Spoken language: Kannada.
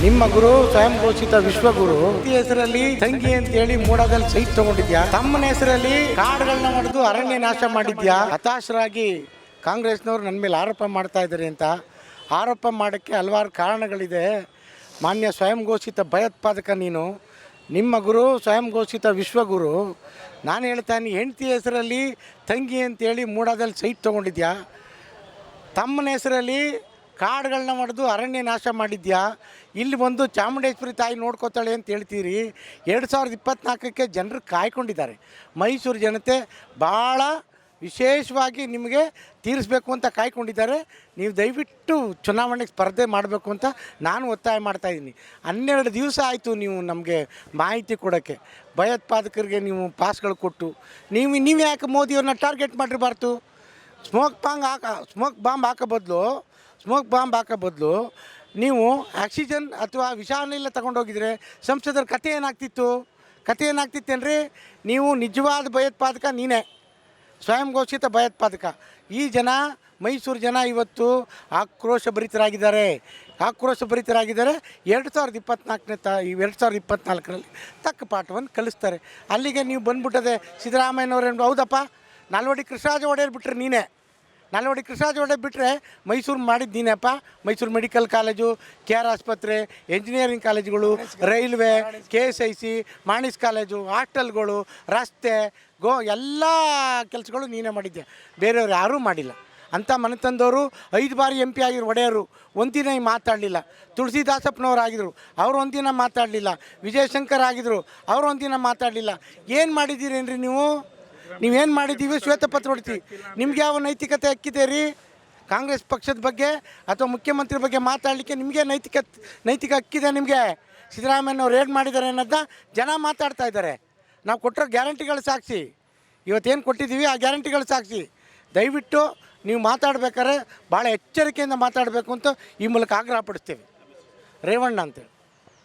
ನಿಮ್ಮ ಗುರು ಸ್ವಯಂ ಘೋಷಿತ ವಿಶ್ವಗುರು ಹೆಸರಲ್ಲಿ ತಂಗಿ ಅಂತ ಹೇಳಿ ಮೂಡಾದಲ್ಲಿ ಸೈಟ್ ತಗೊಂಡಿದ್ಯಾ. ತಮ್ಮನ ಹೆಸರಲ್ಲಿ ಕಾಡುಗಳನ್ನ ಹೊಡೆದು ಅರಣ್ಯ ನಾಶ ಮಾಡಿದ್ಯಾ. ಹತಾಶರಾಗಿ ಕಾಂಗ್ರೆಸ್ನವರು ನನ್ನ ಮೇಲೆ ಆರೋಪ ಮಾಡ್ತಾ ಇದ್ದಾರೆ ಅಂತ. ಆರೋಪ ಮಾಡೋಕ್ಕೆ ಹಲವಾರು ಕಾರಣಗಳಿದೆ. ಮಾನ್ಯ ಸ್ವಯಂ ಘೋಷಿತ ಭಯೋತ್ಪಾದಕ ನೀನು. ನಿಮ್ಮ ಗುರು ಸ್ವಯಂ ಘೋಷಿತ ವಿಶ್ವಗುರು. ನಾನು ಹೇಳ್ತಾನೆ, ಹೆಂಡತಿ ಹೆಸರಲ್ಲಿ ತಂಗಿ ಅಂತೇಳಿ ಮೂಡಾದಲ್ಲಿ ಸೈಟ್ ತೊಗೊಂಡಿದ್ಯಾ. ತಮ್ಮನ ಹೆಸರಲ್ಲಿ ಕಾಡುಗಳನ್ನ ಹೊಡೆದು ಅರಣ್ಯ ನಾಶ ಮಾಡಿದ್ಯಾ. ಇಲ್ಲಿ ಬಂದು ಚಾಮುಂಡೇಶ್ವರಿ ತಾಯಿ ನೋಡ್ಕೋತಾಳೆ ಅಂತ ಹೇಳ್ತೀರಿ. 2024ಕ್ಕೆ ಜನರು ಕಾಯ್ಕೊಂಡಿದ್ದಾರೆ. ಮೈಸೂರು ಜನತೆ ಭಾಳ ವಿಶೇಷವಾಗಿ ನಿಮಗೆ ತೀರಿಸಬೇಕು ಅಂತ ಕಾಯ್ಕೊಂಡಿದ್ದಾರೆ. ನೀವು ದಯವಿಟ್ಟು ಚುನಾವಣೆಗೆ ಸ್ಪರ್ಧೆ ಮಾಡಬೇಕು ಅಂತ ನಾನು ಒತ್ತಾಯ ಮಾಡ್ತಾಯಿದ್ದೀನಿ. 12 ದಿವಸ ಆಯಿತು ನೀವು ನಮಗೆ ಮಾಹಿತಿ ಕೊಡೋಕ್ಕೆ. ಭಯೋತ್ಪಾದಕರಿಗೆ ನೀವು ಪಾಸ್ಗಳು ಕೊಟ್ಟು ನೀವು ಯಾಕೆ ಮೋದಿಯವ್ರನ್ನ ಟಾರ್ಗೆಟ್ ಮಾಡಿರಬಾರ್ದು. ಸ್ಮೋಕ್ ಬಾಂಬ್ ಹಾಕೋ ಬದಲು ನೀವು ಆಕ್ಸಿಜನ್ ಅಥವಾ ವಿಷಾನಿಲ ತಗೊಂಡೋಗಿದ್ರೆ ಸಂಸದರ ಕತೆ ಏನಾಗ್ತಿತ್ತೇನ್ರಿ. ನೀವು ನಿಜವಾದ ಭಯೋತ್ಪಾದಕ ನೀನೇ, ಸ್ವಯಂ ಘೋಷಿತ ಭಯೋತ್ಪಾದಕ. ಈ ಜನ, ಮೈಸೂರು ಜನ ಇವತ್ತು ಆಕ್ರೋಶಭರಿತರಾಗಿದ್ದಾರೆ. 2024ರಲ್ಲಿ ತಕ್ಕ ಪಾಠವನ್ನು ಕಲಿಸ್ತಾರೆ. ಅಲ್ಲಿಗೆ ನೀವು ಬಂದ್ಬಿಟ್ಟದೆ ಸಿದ್ದರಾಮಯ್ಯನವ್ರೇನು. ಹೌದಪ್ಪ, ನಾಲ್ವಡಿ ಕೃಷ್ಣರಾಜ ಒಡೆಯರ್ ಬಿಟ್ಟರೆ ನೀನೇ. ನಾಲ್ವಡಿ ಕೃಷ್ಣರಾಜ ಒಡೆಯರ್ ಬಿಟ್ಟರೆ ಮೈಸೂರು ಮಾಡಿದ್ದು ನೀನಪ್ಪ. ಮೈಸೂರು ಮೆಡಿಕಲ್ ಕಾಲೇಜು, KR ಆಸ್ಪತ್ರೆ, ಎಂಜಿನಿಯರಿಂಗ್ ಕಾಲೇಜುಗಳು, ರೈಲ್ವೆ, KSIC, ಮಾಣಿಸ್ ಕಾಲೇಜು, ಹಾಸ್ಟೆಲ್ಗಳು, ರಸ್ತೆ, ಎಲ್ಲ ಕೆಲಸಗಳು ನೀನೇ ಮಾಡಿದ್ದೆ. ಬೇರೆಯವ್ರು ಯಾರೂ ಮಾಡಿಲ್ಲ. ಅಂಥ ಮನೆತಂದವರು 5 ಬಾರಿ MP ಆಗಿರೋ ಒಡೆಯರು ಒಂದಿನ ಮಾತಾಡಲಿಲ್ಲ. ತುಳಸಿದಾಸಪ್ಪನವ್ರು ಆಗಿದ್ರು, ಅವರು ಒಂದಿನ ಮಾತಾಡಲಿಲ್ಲ. ವಿಜಯಶಂಕರ್ ಆಗಿದ್ರು, ಅವರು ಒಂದಿನ ಮಾತಾಡಲಿಲ್ಲ. ಏನು ಮಾಡಿದ್ದೀರೇನ್ರಿ ನೀವೇನು ಮಾಡಿದ್ದೀವಿ? ಶ್ವೇತಪತ್ರ ಹೊಡ್ತೀವಿ. ನಿಮ್ಗೆ ಯಾವ ನೈತಿಕತೆ ಹಕ್ಕಿದೆ ರೀ? ಕಾಂಗ್ರೆಸ್ ಪಕ್ಷದ ಬಗ್ಗೆ ಅಥವಾ ಮುಖ್ಯಮಂತ್ರಿ ಬಗ್ಗೆ ಮಾತಾಡಲಿಕ್ಕೆ ನಿಮಗೆ ನೈತಿಕ ಹಕ್ಕಿದೆ ನಿಮಗೆ? ಸಿದ್ದರಾಮಯ್ಯನವ್ರು ಏನು ಮಾಡಿದ್ದಾರೆ ಅನ್ನೋದನ್ನ ಜನ ಮಾತಾಡ್ತಾ ಇದ್ದಾರೆ. ನಾವು ಕೊಟ್ಟಿರೋ ಗ್ಯಾರಂಟಿಗಳು ಸಾಕ್ಷಿ. ಇವತ್ತೇನು ಕೊಟ್ಟಿದ್ದೀವಿ ಆ ಗ್ಯಾರಂಟಿಗಳು ಸಾಕ್ಷಿ. ದಯವಿಟ್ಟು ನೀವು ಮಾತಾಡಬೇಕಾದ್ರೆ ಭಾಳ ಎಚ್ಚರಿಕೆಯಿಂದ ಮಾತಾಡಬೇಕು ಅಂತ ಈ ಮೂಲಕ ಆಗ್ರಹ ಪಡಿಸ್ತೇವೆ. ರೇವಣ್ಣ ಅಂತೇಳಿ.